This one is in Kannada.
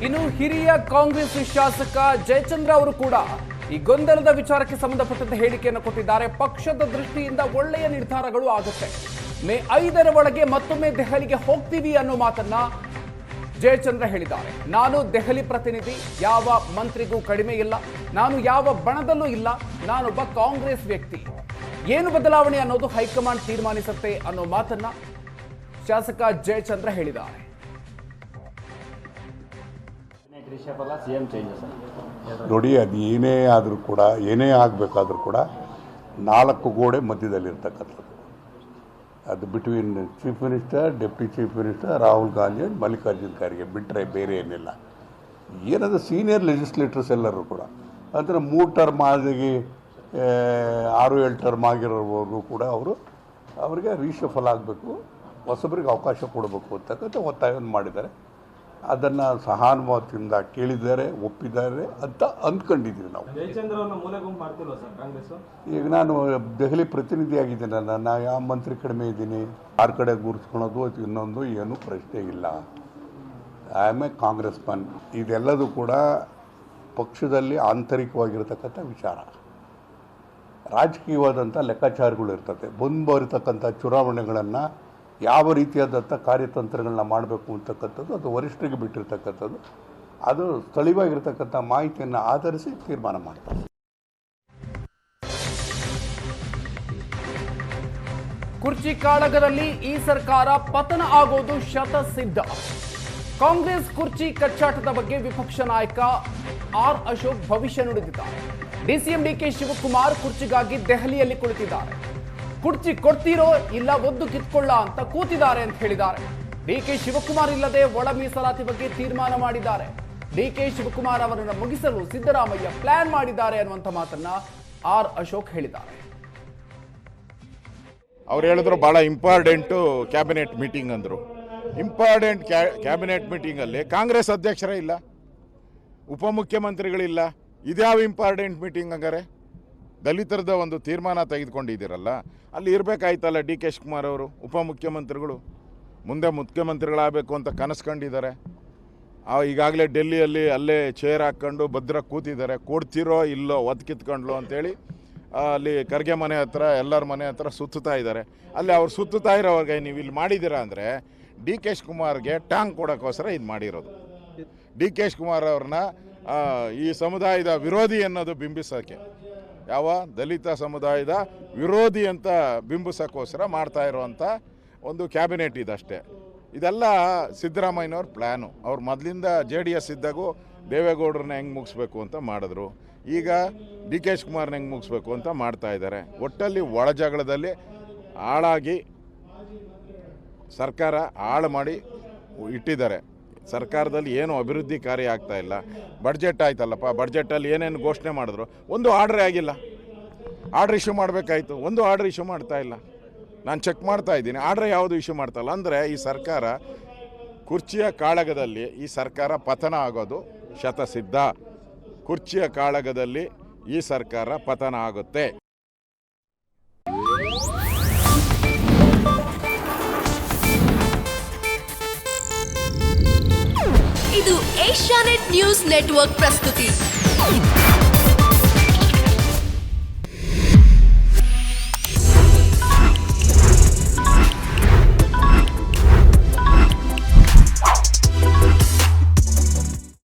ಇನ್ನು ಹಿರಿಯ ಕಾಂಗ್ರೆಸ್ ಶಾಸಕ ಜಯಚಂದ್ರ ಅವರು ಕೂಡ ಈ ಗೊಂದಲದ ವಿಚಾರಕ್ಕೆ ಸಂಬಂಧಪಟ್ಟಂತೆ ಹೇಳಿಕೆಯನ್ನು ಕೊಟ್ಟಿದ್ದಾರೆ. ಪಕ್ಷದ ದೃಷ್ಟಿಯಿಂದ ಒಳ್ಳೆಯ ನಿರ್ಧಾರಗಳು ಆಗುತ್ತೆ. ಮೇ 5ರ ಒಳಗೆ ಮತ್ತೊಮ್ಮೆ ದೆಹಲಿಗೆ ಹೋಗ್ತೀವಿ ಅನ್ನೋ ಮಾತನ್ನ ಜಯಚಂದ್ರ ಹೇಳಿದ್ದಾರೆ. ನಾನು ದೆಹಲಿ ಪ್ರತಿನಿಧಿ, ಯಾವ ಮಂತ್ರಿಗೂ ಕಡಿಮೆ ಇಲ್ಲ, ನಾನು ಯಾವ ಬಣದಲ್ಲೂ ಇಲ್ಲ, ನಾನೊಬ್ಬ ಕಾಂಗ್ರೆಸ್ ವ್ಯಕ್ತಿ. ಏನು ಬದಲಾವಣೆ ಅನ್ನೋದು ಹೈಕಮಾಂಡ್ ತೀರ್ಮಾನಿಸುತ್ತೆ ಅನ್ನೋ ಮಾತನ್ನ ಶಾಸಕ ಜಯಚಂದ್ರ ಹೇಳಿದ್ದಾರೆ. ನೋಡಿ, ಅದು ಏನೇ ಆದರೂ ಕೂಡ, ಏನೇ ಆಗಬೇಕಾದ್ರೂ ಕೂಡ 4 ಗೋಡೆ ಮಧ್ಯದಲ್ಲಿರ್ತಕ್ಕಂಥದ್ದು. ಅದು between chief minister, deputy chief minister, Rahul Gandhi and Mallikarjun Kharge ಬಿಟ್ಟರೆ ಬೇರೆ ಏನಿಲ್ಲ. ಏನದು ಸೀನಿಯರ್ ಲೆಜಿಸ್ಲೇಟರ್ಸ್ ಎಲ್ಲರೂ ಕೂಡ ಅಂದರೆ 3 ಟರ್ಮ್ ಆಗಿ 6-7 ಟರ್ಮ್ ಆಗಿರೋವರೆಗೂ ಕೂಡ ಅವರಿಗೆ ರೀಶಫಲ್ ಆಗಬೇಕು, ಹೊಸಬರಿಗೆ ಅವಕಾಶ ಕೊಡಬೇಕು ಅಂತಕ್ಕಂಥ ಒತ್ತಾಯವನ್ನು ಮಾಡಿದ್ದಾರೆ. ಅದನ್ನು ಸಹಾನುಭೂತಿಯಿಂದ ಕೇಳಿದ್ದಾರೆ, ಒಪ್ಪಿದ್ದಾರೆ ಅಂತ ಅಂದ್ಕೊಂಡಿದ್ದೀವಿ ನಾವು. ಈಗ ನಾನು ದೆಹಲಿ ಪ್ರತಿನಿಧಿಯಾಗಿದ್ದೇನಲ್ಲ, ನಾನು ಯಾವ ಮಂತ್ರಿ ಕಡಿಮೆ ಇದ್ದೀನಿ, ಯಾರ ಕಡೆ ಗುರುಸ್ಕೊಳೋದು ಇನ್ನೊಂದು ಏನೂ ಪ್ರಶ್ನೆ ಇಲ್ಲ. I am a Congress man. ಇದೆಲ್ಲದೂ ಕೂಡ ಪಕ್ಷದಲ್ಲಿ ಆಂತರಿಕವಾಗಿರ್ತಕ್ಕಂಥ ವಿಚಾರ. ರಾಜಕೀಯವಾದಂಥ ಲೆಕ್ಕಾಚಾರಗಳು ಇರ್ತದೆ. ಬರ್ತಕ್ಕಂಥ ಚುನಾವಣೆಗಳನ್ನು ಯಾವ ರೀತಿಯಾದಂಥ ಕಾರ್ಯತಂತ್ರಗಳನ್ನ ಮಾಡಬೇಕು ಅಂತಕ್ಕಂಥದ್ದು ಅದು ವರಿಷ್ಠರಿಗೆ ಬಿಟ್ಟಿರ್ತಕ್ಕಂಥದ್ದು. ಅದು ಸ್ಥಳೀಯವಾಗಿರ್ತಕ್ಕಂಥ ಮಾಹಿತಿಯನ್ನು ಆಧರಿಸಿ ತೀರ್ಮಾನ ಮಾಡ್ತಾರೆ. ಕುರ್ಚಿ ಕಾಳಗದಲ್ಲಿ ಈ ಸರ್ಕಾರ ಪತನ ಆಗೋದು ಶತಸಿದ್ಧ. ಕಾಂಗ್ರೆಸ್ ಕುರ್ಚಿ ಕಚ್ಚಾಟದ ಬಗ್ಗೆ ವಿಪಕ್ಷ ನಾಯಕ ಆರ್ ಅಶೋಕ್ ಭವಿಷ್ಯ ನುಡಿದಿದ್ದಾರೆ. ಡಿಸಿಎಂ ಡಿಕೆ ಶಿವಕುಮಾರ್ ಕುರ್ಚಿಗಾಗಿ ದೆಹಲಿಯಲ್ಲಿ ಕುಳಿತಿದ್ದಾರೆ. ಕುರ್ಚಿ ಕೊಡ್ತೀರೋ ಇಲ್ಲ ಒದ್ದು ಕಿತ್ಕೊಳ್ಳ ಅಂತ ಕೂತಿದ್ದಾರೆ ಅಂತ ಹೇಳಿದ್ದಾರೆ. ಡಿಕೆ ಶಿವಕುಮಾರ್ ಇಲ್ಲದೆ ಒಳ ಮೀಸಲಾತಿ ಬಗ್ಗೆ ತೀರ್ಮಾನ ಮಾಡಿದ್ದಾರೆ. ಡಿಕೆ ಶಿವಕುಮಾರ್ ಅವರನ್ನು ಮುಗಿಸಲು ಸಿದ್ದರಾಮಯ್ಯ ಪ್ಲಾನ್ ಮಾಡಿದ್ದಾರೆ ಅನ್ನುವಂಥ ಮಾತನ್ನ ಆರ್ ಅಶೋಕ್ ಹೇಳಿದ್ದಾರೆ. ಅವ್ರು ಹೇಳಿದ್ರು ಬಹಳ ಇಂಪಾರ್ಟೆಂಟು ಕ್ಯಾಬಿನೆಟ್ ಮೀಟಿಂಗ್ ಅಂದರು. ಇಂಪಾರ್ಟೆಂಟ್ ಕ್ಯಾಬಿನೆಟ್ ಮೀಟಿಂಗಲ್ಲಿ ಕಾಂಗ್ರೆಸ್ ಅಧ್ಯಕ್ಷರೇ ಇಲ್ಲ, ಉಪಮುಖ್ಯಮಂತ್ರಿಗಳಿಲ್ಲ. ಇದ್ಯಾವ ಇಂಪಾರ್ಟೆಂಟ್ ಮೀಟಿಂಗ್ ಹಂಗಾರೆ? ದಲಿತರದ ಒಂದು ತೀರ್ಮಾನ ತೆಗೆದುಕೊಂಡಿದ್ದೀರಲ್ಲ, ಅಲ್ಲಿ ಇರಬೇಕಾಯ್ತಲ್ಲ. ಡಿ ಕೆ ಶಿವಕುಮಾರ್ ಅವರು ಉಪಮುಖ್ಯಮಂತ್ರಿಗಳು ಮುಂದೆ ಮುಖ್ಯಮಂತ್ರಿಗಳಾಗಬೇಕು ಅಂತ ಕನಸು ಕಂಡಿದ್ದಾರೆ. ಈಗಾಗಲೇ ಡೆಲ್ಲಿಯಲ್ಲಿ ಅಲ್ಲೇ ಚೇರ್ ಹಾಕ್ಕೊಂಡು ಭದ್ರ ಕೂತಿದ್ದಾರೆ. ಕೊಡ್ತಿರೋ ಇಲ್ಲೋ ಒತ್ತು ಕಿತ್ಕೊಂಡ್ಲು ಅಂತೇಳಿ ಅಲ್ಲಿ ಖರ್ಗೆ ಮನೆ ಹತ್ರ, ಎಲ್ಲರ ಮನೆ ಹತ್ರ ಸುತ್ತುತ್ತಾ ಇದ್ದಾರೆ. ಅಲ್ಲಿ ಅವ್ರು ಸುತ್ತುತ್ತಾ ಇರೋವಾಗ ನೀವು ಇಲ್ಲಿ ಮಾಡಿದ್ದೀರಾ ಅಂದರೆ ಡಿ ಕೆ ಶಿವಕುಮಾರ್ಗೆ ಟ್ಯಾಂಕ್ ಕೊಡೋಕ್ಕೋಸ್ಕರ ಇದು ಮಾಡಿರೋದು. ಡಿ ಕೆ ಶಿವಕುಮಾರ್ ಅವ್ರನ್ನ ಈ ಸಮುದಾಯದ ವಿರೋಧಿ ಅನ್ನೋದು ಬಿಂಬಿಸೋಕ್ಕೆ, ಯಾವ ದಲಿತ ಸಮುದಾಯದ ವಿರೋಧಿ ಅಂತ ಬಿಂಬಿಸೋಕ್ಕೋಸ್ಕರ ಮಾಡ್ತಾ ಇರುವಂಥ ಒಂದು ಕ್ಯಾಬಿನೆಟ್ ಇದಷ್ಟೇ. ಇದೆಲ್ಲ ಸಿದ್ದರಾಮಯ್ಯನವ್ರ ಪ್ಲ್ಯಾನು. ಅವ್ರು ಮೊದಲಿಂದ JDS ಇದ್ದಾಗೂ ದೇವೇಗೌಡರನ್ನ ಹೆಂಗೆ ಮುಗಿಸ್ಬೇಕು ಅಂತ ಮಾಡಿದ್ರು. ಈಗ ಡಿ ಕೆ ಶಿವಕುಮಾರ್ನ ಹೆಂಗೆ ಮುಗಿಸ್ಬೇಕು ಅಂತ ಮಾಡ್ತಾ ಇದ್ದಾರೆ. ಒಟ್ಟಲ್ಲಿ ಒಳ ಜಗಳದಲ್ಲಿ ಹಾಳಾಗಿ ಸರ್ಕಾರ ಹಾಳು ಮಾಡಿ ಇಟ್ಟಿದ್ದಾರೆ. ಸರ್ಕಾರದಲ್ಲಿ ಏನು ಅಭಿವೃದ್ಧಿ ಕಾರ್ಯ ಆಗ್ತಾ ಇಲ್ಲ. ಬಡ್ಜೆಟ್ ಆಯ್ತಲ್ಲಪ್ಪ, ಬಡ್ಜೆಟಲ್ಲಿ ಏನೇನು ಘೋಷಣೆ ಮಾಡಿದ್ರು, ಒಂದು ಆರ್ಡ್ರೇ ಆಗಿಲ್ಲ. ಆರ್ಡ್ರ್ ಇಶ್ಯೂ ಮಾಡಬೇಕಾಯ್ತು, ಒಂದು ಆರ್ಡ್ರ್ ಇಶ್ಯೂ ಮಾಡ್ತಾ ಇಲ್ಲ. ನಾನು ಚೆಕ್ ಮಾಡ್ತಾ ಇದ್ದೀನಿ, ಆರ್ಡ್ರ್ ಯಾವುದು ಇಶ್ಯೂ ಮಾಡ್ತಾ ಇಲ್ಲ. ಅಂದರೆ ಈ ಸರ್ಕಾರ ಕುರ್ಚಿಯ ಕಾಳಗದಲ್ಲಿ ಈ ಸರ್ಕಾರ ಪತನ ಆಗೋದು ಶತಸಿದ್ಧ. ಕುರ್ಚಿಯ ಕಾಳಗದಲ್ಲಿ ಈ ಸರ್ಕಾರ ಪತನ ಆಗುತ್ತೆ. ಇದು ಏಷ್ಯಾನೆಟ್ ನ್ಯೂಸ್ ನೆಟ್ವರ್ಕ್ ಪ್ರಸ್ತುತಿ.